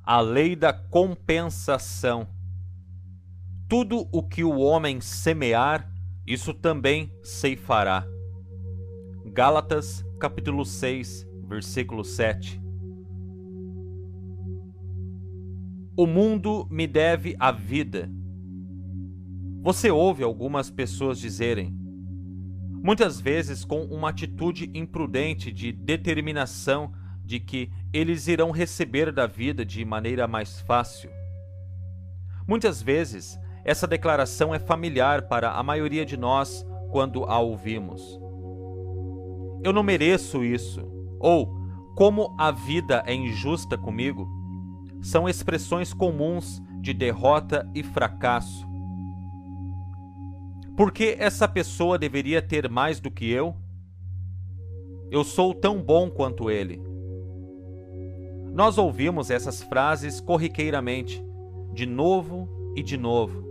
A lei da compensação. Tudo o que o homem semear, isso também ceifará. Gálatas, capítulo 6, versículo 7. O mundo me deve a vida. Você ouve algumas pessoas dizerem, muitas vezes com uma atitude imprudente de determinação de que eles irão receber da vida de maneira mais fácil. Muitas vezes, essa declaração é familiar para a maioria de nós quando a ouvimos. Eu não mereço isso, ou como a vida é injusta comigo, são expressões comuns de derrota e fracasso. Por que essa pessoa deveria ter mais do que eu? Eu sou tão bom quanto ele. Nós ouvimos essas frases corriqueiramente, de novo e de novo.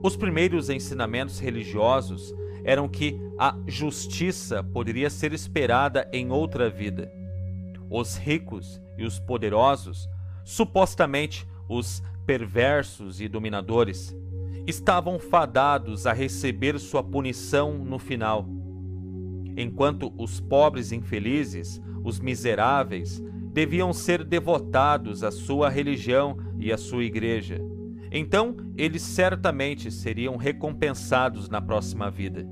Os primeiros ensinamentos religiosos eram que a justiça poderia ser esperada em outra vida. Os ricos e os poderosos, supostamente os perversos e dominadores, estavam fadados a receber sua punição no final, enquanto os pobres infelizes, os miseráveis, deviam ser devotados à sua religião e à sua igreja. Então, eles certamente seriam recompensados na próxima vida.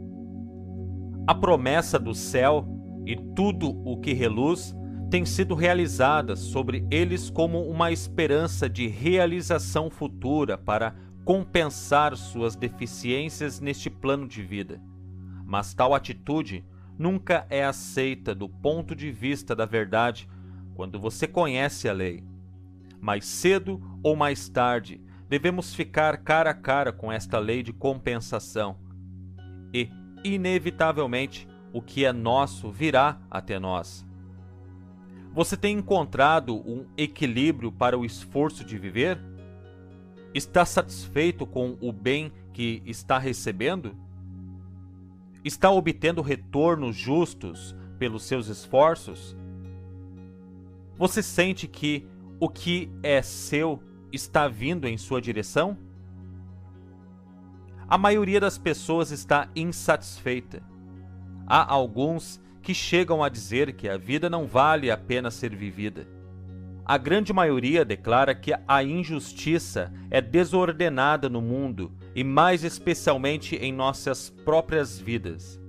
A promessa do céu e tudo o que reluz tem sido realizada sobre eles como uma esperança de realização futura para compensar suas deficiências neste plano de vida. Mas tal atitude nunca é aceita do ponto de vista da verdade quando você conhece a lei. Mais cedo ou mais tarde, devemos ficar cara a cara com esta lei de compensação. E, inevitavelmente, o que é nosso virá até nós. Você tem encontrado um equilíbrio para o esforço de viver? Está satisfeito com o bem que está recebendo? Está obtendo retornos justos pelos seus esforços? Você sente que o que é seu está vindo em sua direção? A maioria das pessoas está insatisfeita. Há alguns que chegam a dizer que a vida não vale a pena ser vivida. A grande maioria declara que a injustiça é desordenada no mundo e mais especialmente em nossas próprias vidas.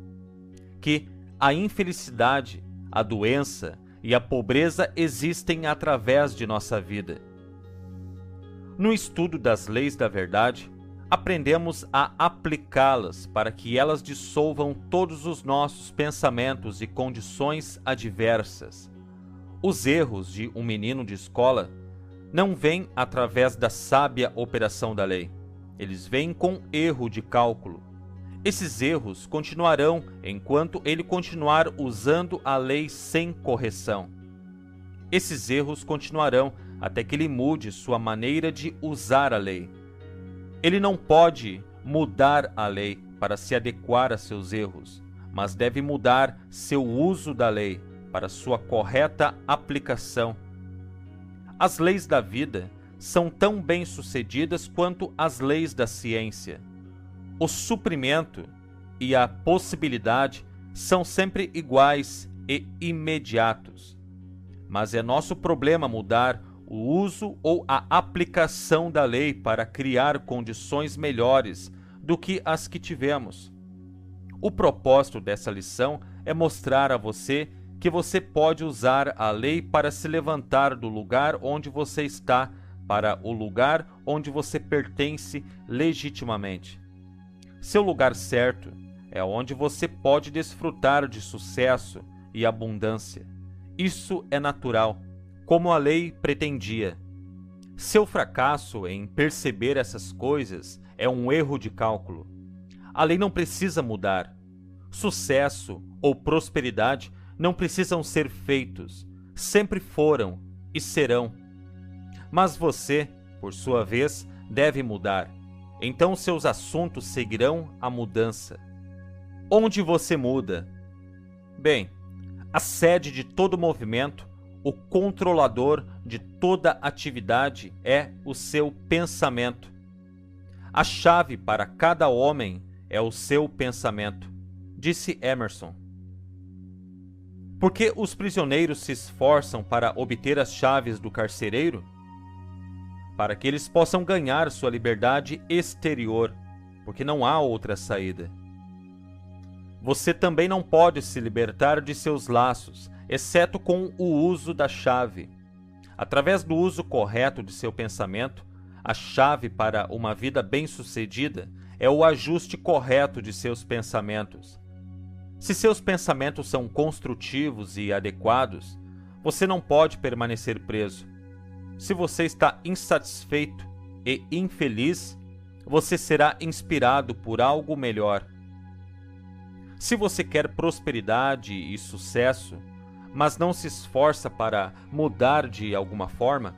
Que a infelicidade, a doença e a pobreza existem através de nossa vida. No estudo das leis da verdade, aprendemos a aplicá-las para que elas dissolvam todos os nossos pensamentos e condições adversas. Os erros de um menino de escola não vêm através da sábia operação da lei. Eles vêm com erro de cálculo. Esses erros continuarão enquanto ele continuar usando a lei sem correção. Esses erros continuarão até que ele mude sua maneira de usar a lei. Ele não pode mudar a lei para se adequar a seus erros, mas deve mudar seu uso da lei para sua correta aplicação. As leis da vida são tão bem-sucedidas quanto as leis da ciência. O suprimento e a possibilidade são sempre iguais e imediatos. Mas é nosso problema mudar o uso ou a aplicação da lei para criar condições melhores do que as que tivemos. O propósito dessa lição é mostrar a você que você pode usar a lei para se levantar do lugar onde você está para o lugar onde você pertence legitimamente. Seu lugar certo é onde você pode desfrutar de sucesso e abundância. Isso é natural, como a lei pretendia. Seu fracasso em perceber essas coisas é um erro de cálculo. A lei não precisa mudar. Sucesso ou prosperidade não precisam ser feitos, sempre foram e serão. Mas você, por sua vez, deve mudar. Então seus assuntos seguirão a mudança. Onde você muda? Bem, a sede de todo movimento, o controlador de toda atividade é o seu pensamento. A chave para cada homem é o seu pensamento, disse Emerson. Por que os prisioneiros se esforçam para obter as chaves do carcereiro? Para que eles possam ganhar sua liberdade exterior, porque não há outra saída. Você também não pode se libertar de seus laços, exceto com o uso da chave. Através do uso correto de seu pensamento, a chave para uma vida bem-sucedida é o ajuste correto de seus pensamentos. Se seus pensamentos são construtivos e adequados, você não pode permanecer preso. Se você está insatisfeito e infeliz, você será inspirado por algo melhor. Se você quer prosperidade e sucesso, mas não se esforça para mudar de alguma forma,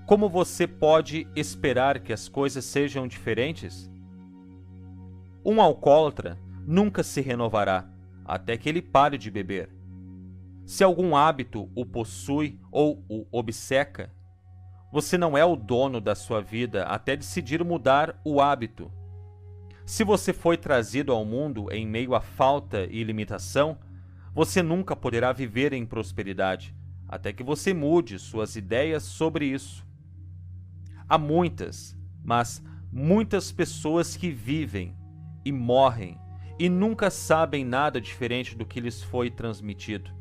como você pode esperar que as coisas sejam diferentes? Um alcoólatra nunca se renovará até que ele pare de beber. Se algum hábito o possui ou o obceca, você não é o dono da sua vida até decidir mudar o hábito. Se você foi trazido ao mundo em meio à falta e limitação, você nunca poderá viver em prosperidade, até que você mude suas ideias sobre isso. Há muitas, mas muitas pessoas que vivem e morrem e nunca sabem nada diferente do que lhes foi transmitido.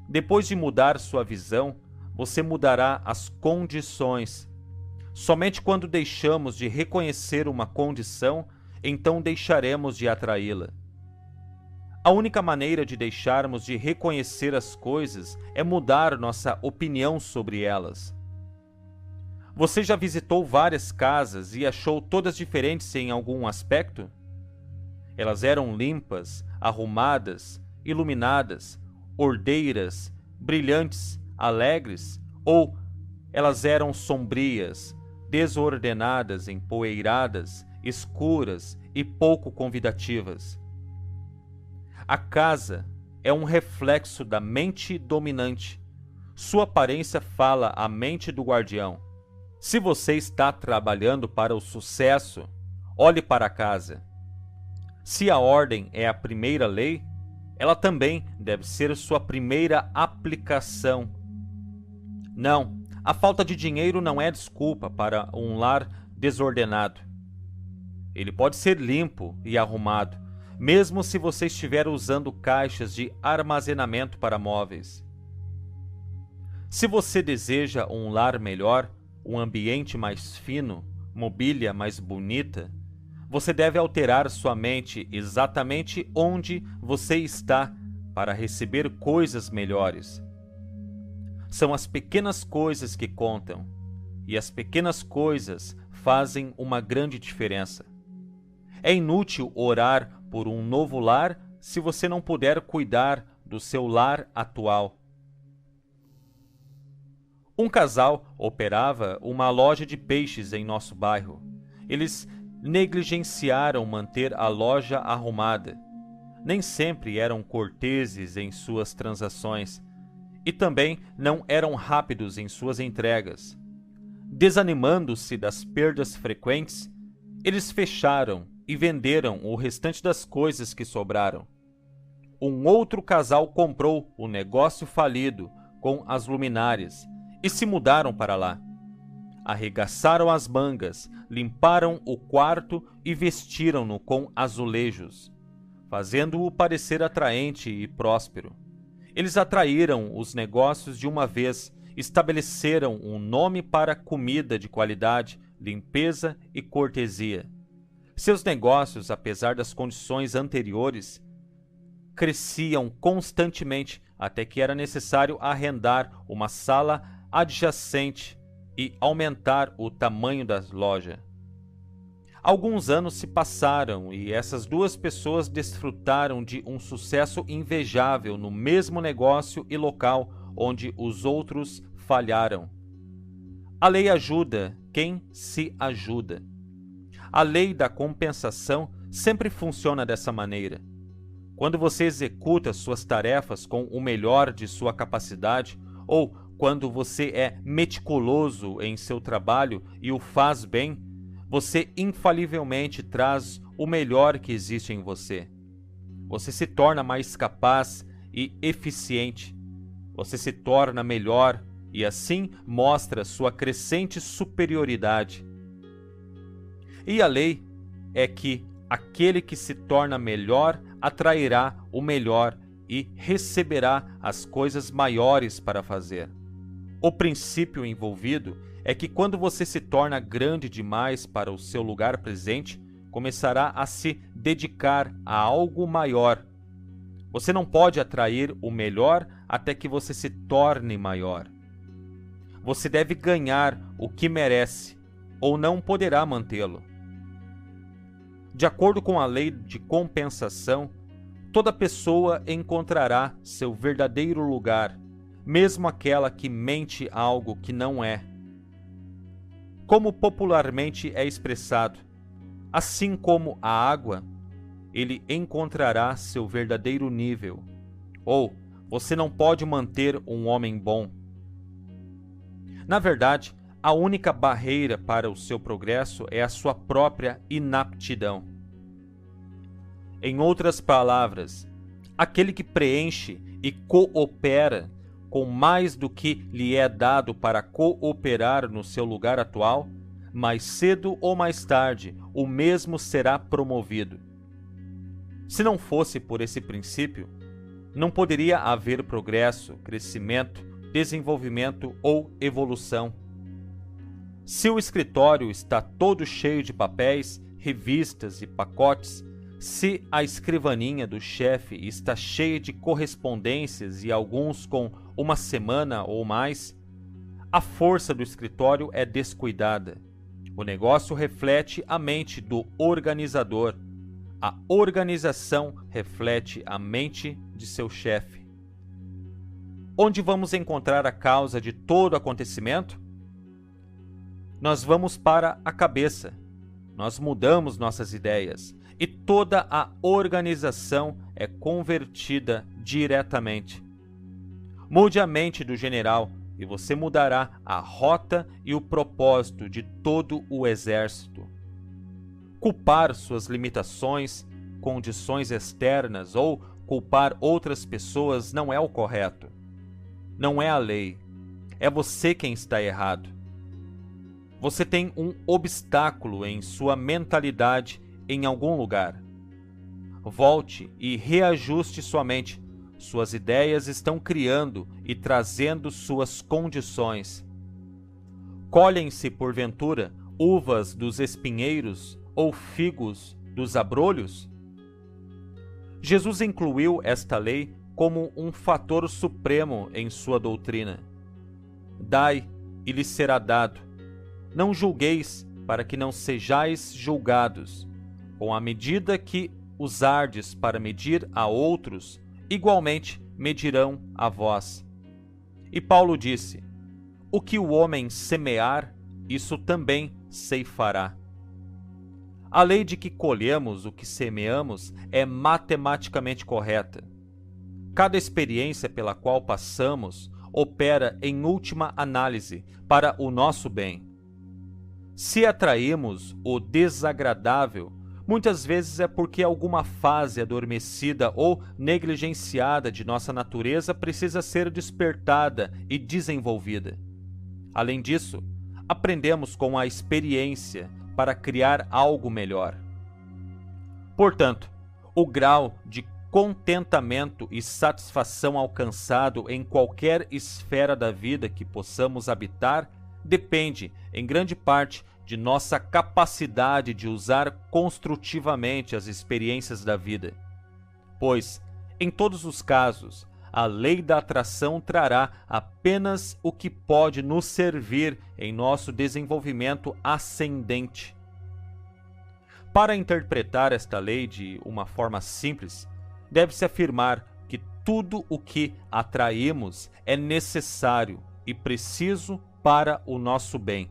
Depois de mudar sua visão, você mudará as condições. Somente quando deixamos de reconhecer uma condição, então deixaremos de atraí-la. A única maneira de deixarmos de reconhecer as coisas é mudar nossa opinião sobre elas. Você já visitou várias casas e achou todas diferentes em algum aspecto? Elas eram limpas, arrumadas, iluminadas, ordeiras, brilhantes, alegres, ou elas eram sombrias, desordenadas, empoeiradas, escuras e pouco convidativas? A casa é um reflexo da mente dominante. Sua aparência fala a mente do guardião. Se você está trabalhando para o sucesso, olhe para a casa. Se a ordem é a primeira lei, ela também deve ser sua primeira aplicação. Não, a falta de dinheiro não é desculpa para um lar desordenado. Ele pode ser limpo e arrumado, mesmo se você estiver usando caixas de armazenamento para móveis. Se você deseja um lar melhor, um ambiente mais fino, mobília mais bonita, você deve alterar sua mente exatamente onde você está para receber coisas melhores. São as pequenas coisas que contam, e as pequenas coisas fazem uma grande diferença. É inútil orar por um novo lar se você não puder cuidar do seu lar atual. Um casal operava uma loja de peixes em nosso bairro. Eles negligenciaram manter a loja arrumada. Nem sempre eram corteses em suas transações e também não eram rápidos em suas entregas. Desanimando-se das perdas frequentes, eles fecharam e venderam o restante das coisas que sobraram. Um outro casal comprou o negócio falido com as luminárias e se mudaram para lá. Arregaçaram as mangas, limparam o quarto e vestiram-no com azulejos, fazendo-o parecer atraente e próspero. Eles atraíram os negócios de uma vez, estabeleceram um nome para comida de qualidade, limpeza e cortesia. Seus negócios, apesar das condições anteriores, cresciam constantemente até que era necessário arrendar uma sala adjacente e aumentar o tamanho da loja. Alguns anos se passaram e essas duas pessoas desfrutaram de um sucesso invejável no mesmo negócio e local onde os outros falharam. A lei ajuda quem se ajuda. A lei da compensação sempre funciona dessa maneira. Quando você executa suas tarefas com o melhor de sua capacidade, ou quando você é meticuloso em seu trabalho e o faz bem, você infalivelmente traz o melhor que existe em você. Você se torna mais capaz e eficiente. Você se torna melhor e assim mostra sua crescente superioridade. E a lei é que aquele que se torna melhor atrairá o melhor e receberá as coisas maiores para fazer. O princípio envolvido é que quando você se torna grande demais para o seu lugar presente, começará a se dedicar a algo maior. Você não pode atrair o melhor até que você se torne maior. Você deve ganhar o que merece, ou não poderá mantê-lo. De acordo com a lei de compensação, toda pessoa encontrará seu verdadeiro lugar, mesmo aquela que mente algo que não é. Como popularmente é expressado, assim como a água, ele encontrará seu verdadeiro nível. Ou, você não pode manter um homem bom. Na verdade, a única barreira para o seu progresso é a sua própria inaptidão. Em outras palavras, aquele que preenche e coopera com mais do que lhe é dado para cooperar no seu lugar atual, mais cedo ou mais tarde, o mesmo será promovido. Se não fosse por esse princípio, não poderia haver progresso, crescimento, desenvolvimento ou evolução. Se o escritório está todo cheio de papéis, revistas e pacotes, se a escrivaninha do chefe está cheia de correspondências e alguns com uma semana ou mais, a força do escritório é descuidada. O negócio reflete a mente do organizador. A organização reflete a mente de seu chefe. Onde vamos encontrar a causa de todo acontecimento? Nós vamos para a cabeça. Nós mudamos nossas ideias e toda a organização é convertida diretamente. Mude a mente do general e você mudará a rota e o propósito de todo o exército. Culpar suas limitações, condições externas ou culpar outras pessoas não é o correto. Não é a lei. É você quem está errado. Você tem um obstáculo em sua mentalidade em algum lugar. Volte e reajuste sua mente. Suas ideias estão criando e trazendo suas condições. Colhem-se, porventura, uvas dos espinheiros ou figos dos abrolhos? Jesus incluiu esta lei como um fator supremo em sua doutrina. Dai e lhes será dado. Não julgueis, para que não sejais julgados. Com a medida que usardes para medir a outros, igualmente medirão a vós. E Paulo disse: o que o homem semear, isso também ceifará. A lei de que colhemos o que semeamos é matematicamente correta. Cada experiência pela qual passamos opera em última análise para o nosso bem. Se atraímos o desagradável, muitas vezes é porque alguma fase adormecida ou negligenciada de nossa natureza precisa ser despertada e desenvolvida. Além disso, aprendemos com a experiência para criar algo melhor. Portanto, o grau de contentamento e satisfação alcançado em qualquer esfera da vida que possamos habitar depende, em grande parte, de nossa capacidade de usar construtivamente as experiências da vida. Pois, em todos os casos, a lei da atração trará apenas o que pode nos servir em nosso desenvolvimento ascendente. Para interpretar esta lei de uma forma simples, deve-se afirmar que tudo o que atraímos é necessário e preciso para o nosso bem.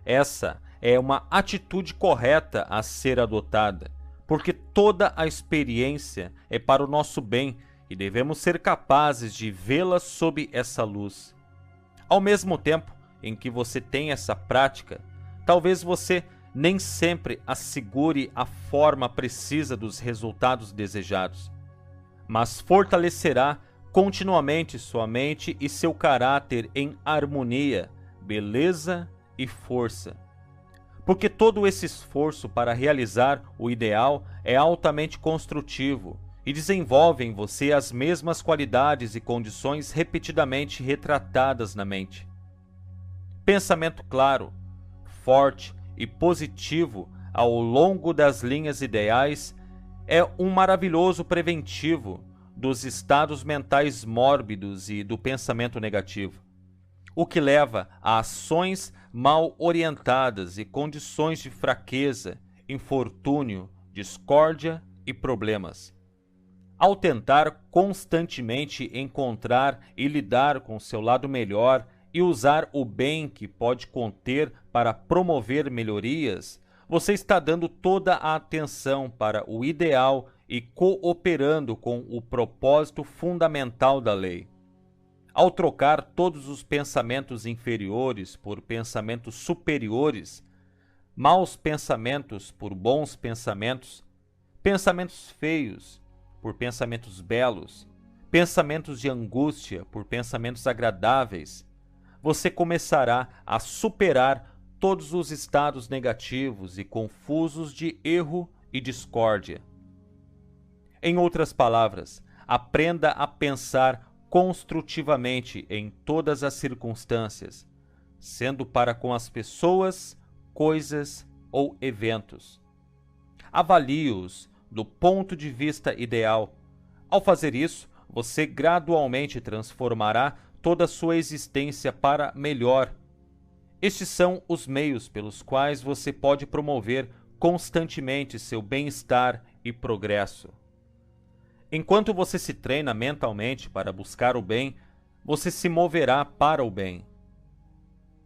Essa é uma atitude correta a ser adotada, porque toda a experiência é para o nosso bem e devemos ser capazes de vê-la sob essa luz. Ao mesmo tempo em que você tem essa prática, talvez você nem sempre assegure a forma precisa dos resultados desejados, mas fortalecerá continuamente sua mente e seu caráter em harmonia, beleza e força. Porque todo esse esforço para realizar o ideal é altamente construtivo e desenvolve em você as mesmas qualidades e condições repetidamente retratadas na mente. Pensamento claro, forte e positivo ao longo das linhas ideais é um maravilhoso preventivo dos estados mentais mórbidos e do pensamento negativo, o que leva a ações mal orientadas e condições de fraqueza, infortúnio, discórdia e problemas. Ao tentar constantemente encontrar e lidar com seu lado melhor e usar o bem que pode conter para promover melhorias, você está dando toda a atenção para o ideal e cooperando com o propósito fundamental da lei. Ao trocar todos os pensamentos inferiores por pensamentos superiores, maus pensamentos por bons pensamentos, pensamentos feios por pensamentos belos, pensamentos de angústia por pensamentos agradáveis, você começará a superar todos os estados negativos e confusos de erro e discórdia. Em outras palavras, aprenda a pensar construtivamente em todas as circunstâncias, sendo para com as pessoas, coisas ou eventos. Avalie-os do ponto de vista ideal. Ao fazer isso, você gradualmente transformará toda a sua existência para melhor. Estes são os meios pelos quais você pode promover constantemente seu bem-estar e progresso. Enquanto você se treina mentalmente para buscar o bem, você se moverá para o bem.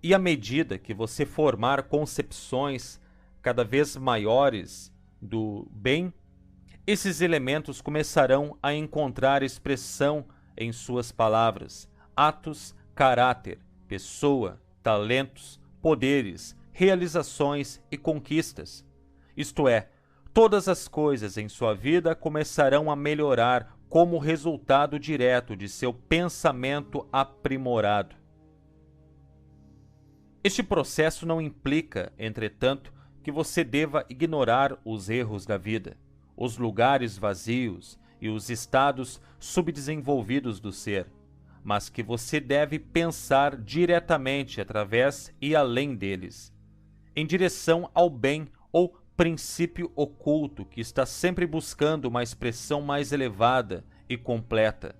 E à medida que você formar concepções cada vez maiores do bem, esses elementos começarão a encontrar expressão em suas palavras, atos, caráter, pessoa, talentos, poderes, realizações e conquistas. Isto é, todas as coisas em sua vida começarão a melhorar como resultado direto de seu pensamento aprimorado. Este processo não implica, entretanto, que você deva ignorar os erros da vida, os lugares vazios e os estados subdesenvolvidos do ser, mas que você deve pensar diretamente através e além deles, em direção ao bem ou princípio oculto que está sempre buscando uma expressão mais elevada e completa.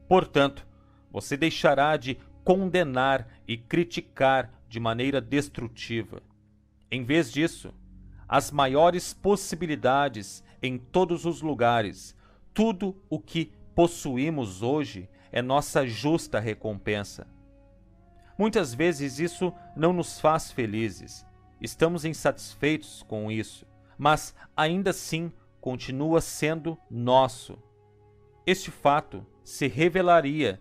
Portanto, você deixará de condenar e criticar de maneira destrutiva. Em vez disso, as maiores possibilidades em todos os lugares, tudo o que possuímos hoje é nossa justa recompensa. Muitas vezes isso não nos faz felizes. Estamos insatisfeitos com isso, mas ainda assim continua sendo nosso. Este fato se revelaria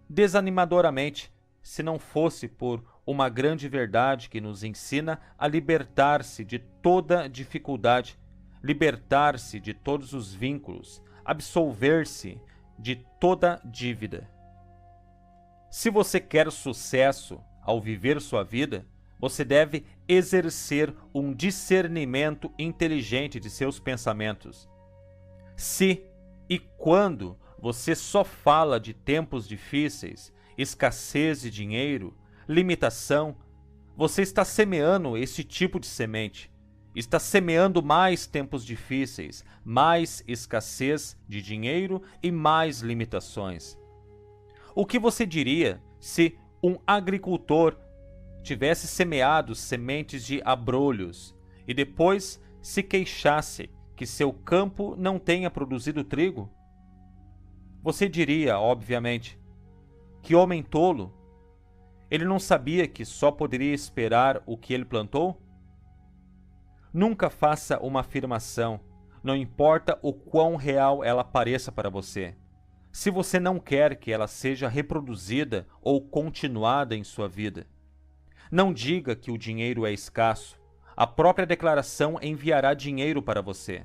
desanimadoramente se não fosse por uma grande verdade que nos ensina a libertar-se de toda dificuldade, libertar-se de todos os vínculos, absolver-se de toda dívida. Se você quer sucesso ao viver sua vida, você deve exercer um discernimento inteligente de seus pensamentos. Se e quando você só fala de tempos difíceis, escassez de dinheiro, limitação, você está semeando esse tipo de semente. Está semeando mais tempos difíceis, mais escassez de dinheiro e mais limitações. O que você diria se um agricultor tivesse semeado sementes de abrolhos e depois se queixasse que seu campo não tenha produzido trigo? Você diria, obviamente, que homem tolo! Ele não sabia que só poderia esperar o que ele plantou? Nunca faça uma afirmação, não importa o quão real ela pareça para você. se você não quer que ela seja reproduzida ou continuada em sua vida. Não diga que o dinheiro é escasso. A própria declaração enviará dinheiro para você.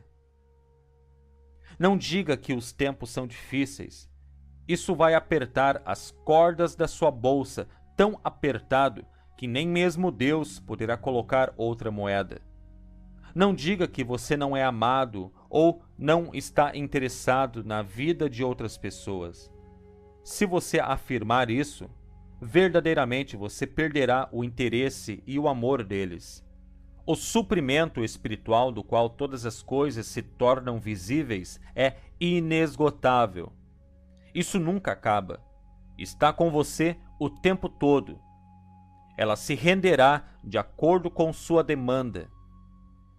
Não diga que os tempos são difíceis. Isso vai apertar as cordas da sua bolsa tão apertado que nem mesmo Deus poderá colocar outra moeda. Não diga que você não é amado ou não está interessado na vida de outras pessoas. Se você afirmar isso, verdadeiramente você perderá o interesse e o amor deles. O suprimento espiritual do qual todas as coisas se tornam visíveis é inesgotável. Isso nunca acaba. Está com você o tempo todo. Ela se renderá de acordo com sua demanda.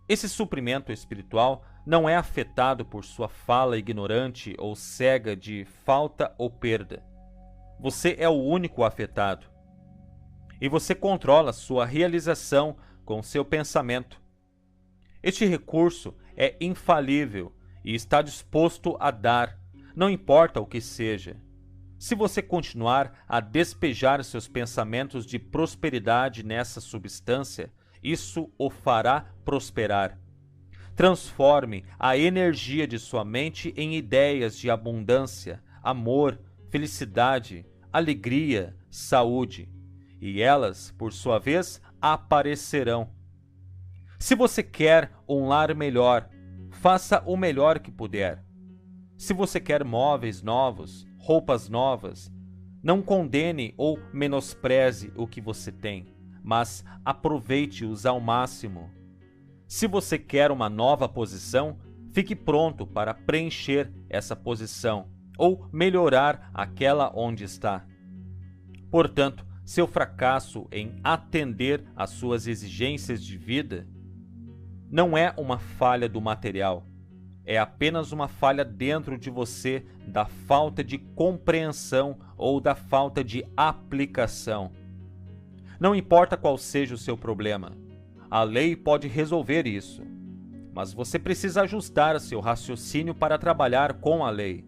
Esse suprimento espiritual não é afetado por sua fala ignorante ou cega de falta ou perda. Você é o único afetado. E você controla sua realização com seu pensamento. Este recurso é infalível e está disposto a dar, não importa o que seja. Se você continuar a despejar seus pensamentos de prosperidade nessa substância, isso o fará prosperar. Transforme a energia de sua mente em ideias de abundância, amor, felicidade, alegria, saúde, e elas, por sua vez, aparecerão. Se você quer um lar melhor, faça o melhor que puder. Se você quer móveis novos, roupas novas, não condene ou menospreze o que você tem, mas aproveite-os ao máximo. Se você quer uma nova posição, fique pronto para preencher essa posição ou melhorar aquela onde está. Portanto, seu fracasso em atender às suas exigências de vida não é uma falha do material, é apenas uma falha dentro de você da falta de compreensão ou da falta de aplicação. Não importa qual seja o seu problema, a lei pode resolver isso, mas você precisa ajustar seu raciocínio para trabalhar com a lei.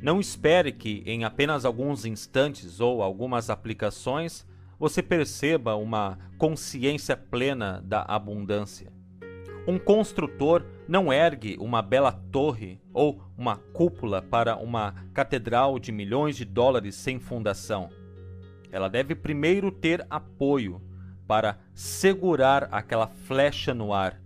Não espere que, em apenas alguns instantes ou algumas aplicações, você perceba uma consciência plena da abundância. Um construtor não ergue uma bela torre ou uma cúpula para uma catedral de milhões de dólares sem fundação. Ela deve primeiro ter apoio para segurar aquela flecha no ar.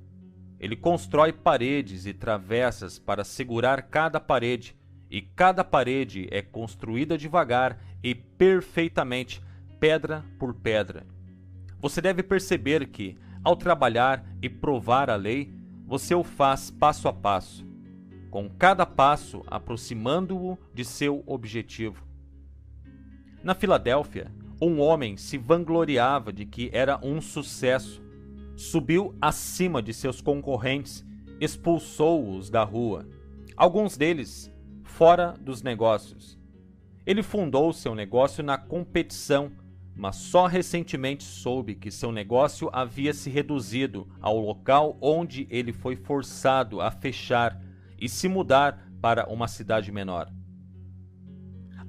Ele constrói paredes e travessas para segurar cada parede, e cada parede é construída devagar e perfeitamente, pedra por pedra. Você deve perceber que, ao trabalhar e provar a lei, você o faz passo a passo, com cada passo aproximando-o de seu objetivo. Na Filadélfia, um homem se vangloriava de que era um sucesso. Subiu acima de seus concorrentes, expulsou-os da rua, alguns deles fora dos negócios. Ele fundou seu negócio na competição, mas só recentemente soube que seu negócio havia se reduzido ao local onde ele foi forçado a fechar e se mudar para uma cidade menor.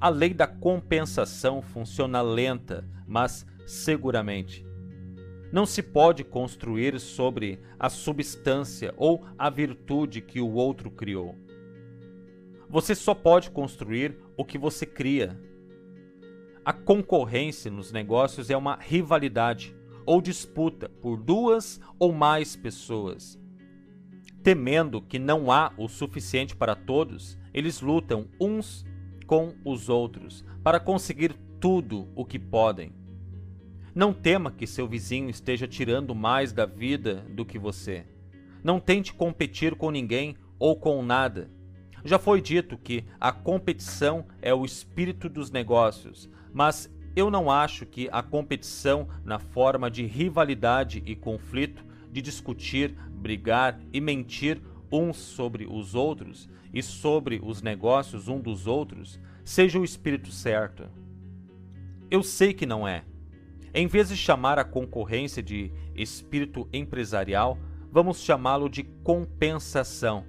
A lei da compensação funciona lenta, mas seguramente. Não se pode construir sobre a substância ou a virtude que o outro criou. Você só pode construir o que você cria. A concorrência nos negócios é uma rivalidade ou disputa por duas ou mais pessoas. Temendo que não há o suficiente para todos, eles lutam uns com os outros para conseguir tudo o que podem. Não tema que seu vizinho esteja tirando mais da vida do que você. Não tente competir com ninguém ou com nada. Já foi dito que a competição é o espírito dos negócios, mas eu não acho que a competição na forma de rivalidade e conflito, de discutir, brigar e mentir uns sobre os outros e sobre os negócios um dos outros, seja o espírito certo. Eu sei que não é. Em vez de chamar a concorrência de espírito empresarial, vamos chamá-lo de compensação.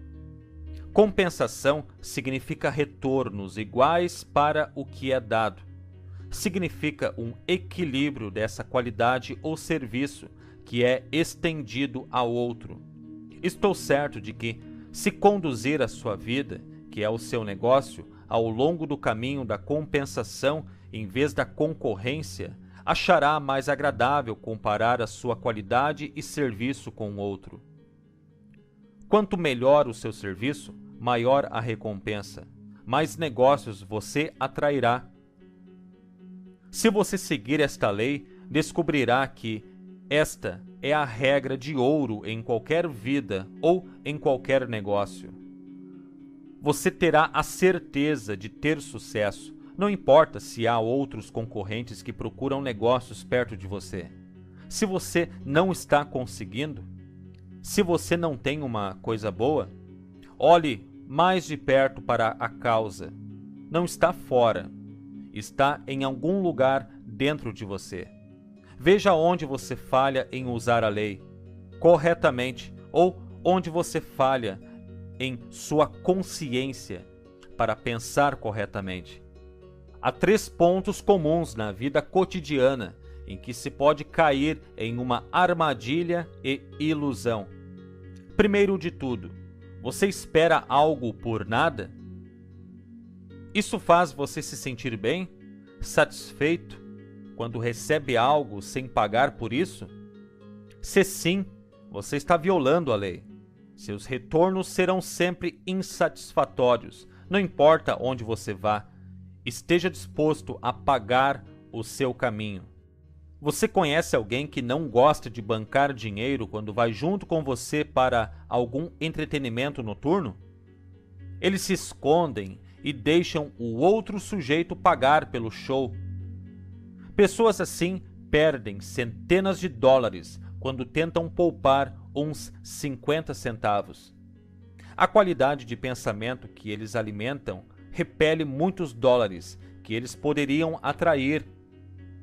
Compensação significa retornos iguais para o que é dado. Significa um equilíbrio dessa qualidade ou serviço que é estendido ao outro. Estou certo de que, se conduzir a sua vida, que é o seu negócio, ao longo do caminho da compensação em vez da concorrência, achará mais agradável comparar a sua qualidade e serviço com o outro. Quanto melhor o seu serviço, maior a recompensa, mais negócios você atrairá. Se você seguir esta lei, descobrirá que esta é a regra de ouro em qualquer vida ou em qualquer negócio. Você terá a certeza de ter sucesso, não importa se há outros concorrentes que procuram negócios perto de você. Se você não está conseguindo, se você não tem uma coisa boa, olhe mais de perto para a causa. Não está fora, está em algum lugar dentro de você. Veja onde você falha em usar a lei corretamente ou onde você falha em sua consciência para pensar corretamente. Há 3 pontos comuns na vida cotidiana em que se pode cair em uma armadilha e ilusão. Primeiro de tudo, você espera algo por nada? Isso faz você se sentir bem, satisfeito, quando recebe algo sem pagar por isso? Se sim, você está violando a lei. Seus retornos serão sempre insatisfatórios, não importa onde você vá. Esteja disposto a pagar o seu caminho. Você conhece alguém que não gosta de bancar dinheiro quando vai junto com você para algum entretenimento noturno? Eles se escondem e deixam o outro sujeito pagar pelo show. Pessoas assim perdem centenas de dólares quando tentam poupar uns 50 centavos. A qualidade de pensamento que eles alimentam repele muitos dólares que eles poderiam atrair.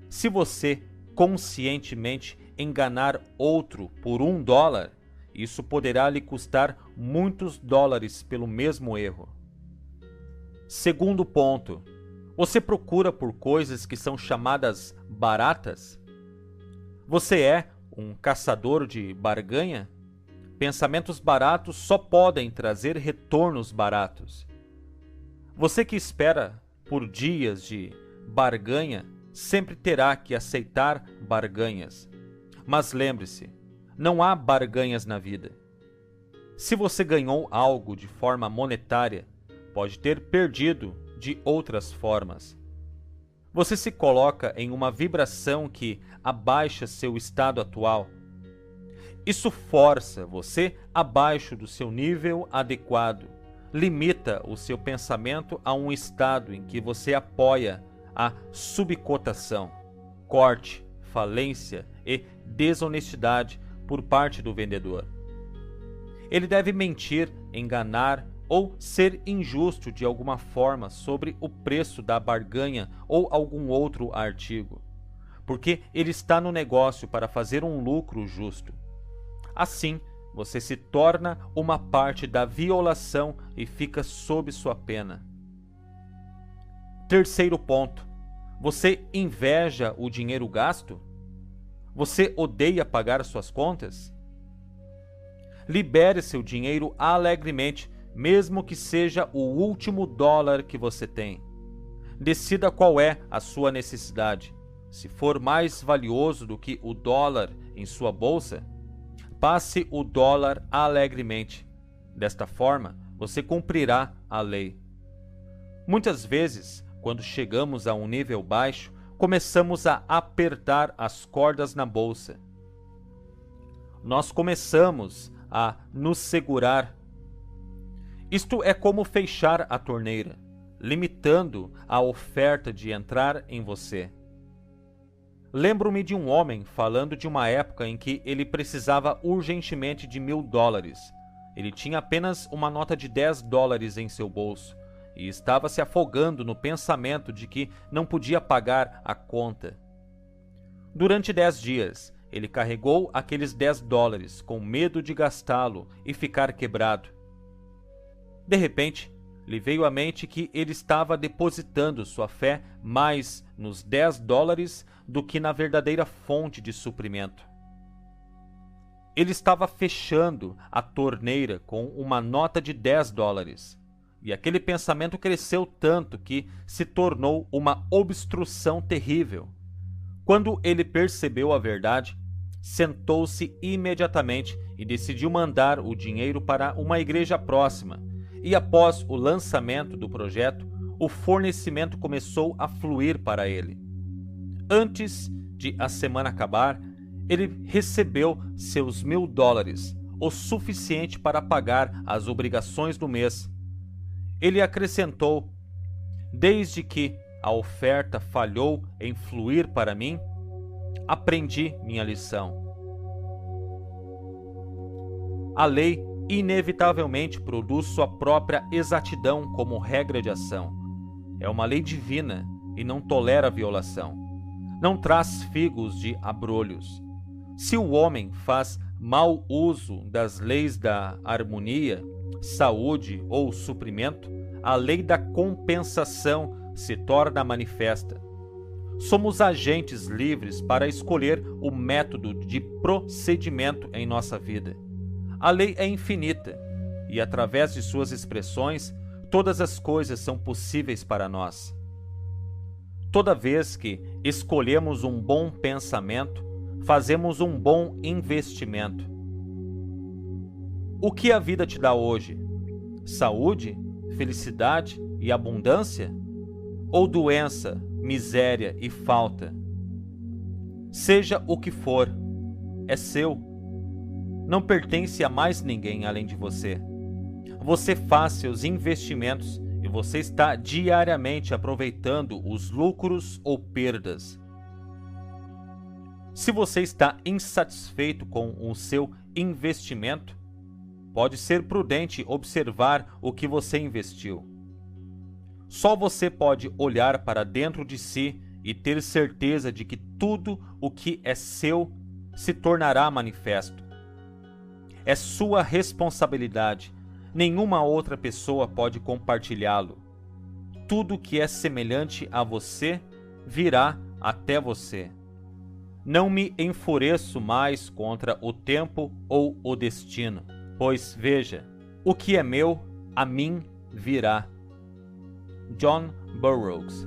Se você conscientemente enganar outro por $1, isso poderá lhe custar muitos dólares pelo mesmo erro. Segundo ponto, você procura por coisas que são chamadas baratas? Você é um caçador de barganha? Pensamentos baratos só podem trazer retornos baratos. Você que espera por dias de barganha sempre terá que aceitar barganhas. Mas lembre-se, não há barganhas na vida. Se você ganhou algo de forma monetária, pode ter perdido de outras formas. Você se coloca em uma vibração que abaixa seu estado atual. Isso força você abaixo do seu nível adequado, limita o seu pensamento a um estado em que você apoia a subcotação, corte, falência e desonestidade por parte do vendedor. Ele deve mentir, enganar ou ser injusto de alguma forma sobre o preço da barganha ou algum outro artigo, porque ele está no negócio para fazer um lucro justo. Assim, você se torna uma parte da violação e fica sob sua pena. Terceiro ponto, você inveja o dinheiro gasto? Você odeia pagar suas contas? Libere seu dinheiro alegremente, mesmo que seja o último dólar que você tem. Decida qual é a sua necessidade. Se for mais valioso do que o dólar em sua bolsa, passe o dólar alegremente. Desta forma, você cumprirá a lei. Muitas vezes, quando chegamos a um nível baixo, começamos a apertar as cordas na bolsa. Nós começamos a nos segurar. Isto é como fechar a torneira, limitando a oferta de entrar em você. Lembro-me de um homem falando de uma época em que ele precisava urgentemente de $1.000. Ele tinha apenas uma nota de $10 em seu bolso e estava se afogando no pensamento de que não podia pagar a conta. Durante 10 dias, ele carregou aqueles $10 com medo de gastá-lo e ficar quebrado. De repente, lhe veio à mente que ele estava depositando sua fé mais nos $10 do que na verdadeira fonte de suprimento. Ele estava fechando a torneira com uma nota de $10. E aquele pensamento cresceu tanto que se tornou uma obstrução terrível. Quando ele percebeu a verdade, sentou-se imediatamente e decidiu mandar o dinheiro para uma igreja próxima. E após o lançamento do projeto, o fornecimento começou a fluir para ele. Antes de a semana acabar, ele recebeu seus $1.000, o suficiente para pagar as obrigações do mês. Ele acrescentou: desde que a oferta falhou em fluir para mim, aprendi minha lição. A lei inevitavelmente produz sua própria exatidão como regra de ação. É uma lei divina e não tolera violação. Não traz figos de abrolhos. Se o homem faz mau uso das leis da harmonia, saúde ou suprimento, a lei da compensação se torna manifesta. Somos agentes livres para escolher o método de procedimento em nossa vida. A lei é infinita e, através de suas expressões, todas as coisas são possíveis para nós. Toda vez que escolhemos um bom pensamento, fazemos um bom investimento. O que a vida te dá hoje? Saúde, felicidade e abundância? Ou doença, miséria e falta? Seja o que for, é seu. Não pertence a mais ninguém além de você. Você faz seus investimentos e você está diariamente aproveitando os lucros ou perdas. Se você está insatisfeito com o seu investimento, pode ser prudente observar o que você investiu. Só você pode olhar para dentro de si e ter certeza de que tudo o que é seu se tornará manifesto. É sua responsabilidade. Nenhuma outra pessoa pode compartilhá-lo. Tudo que é semelhante a você virá até você. Não me enfureço mais contra o tempo ou o destino, pois veja, o que é meu, a mim virá. John Burroughs.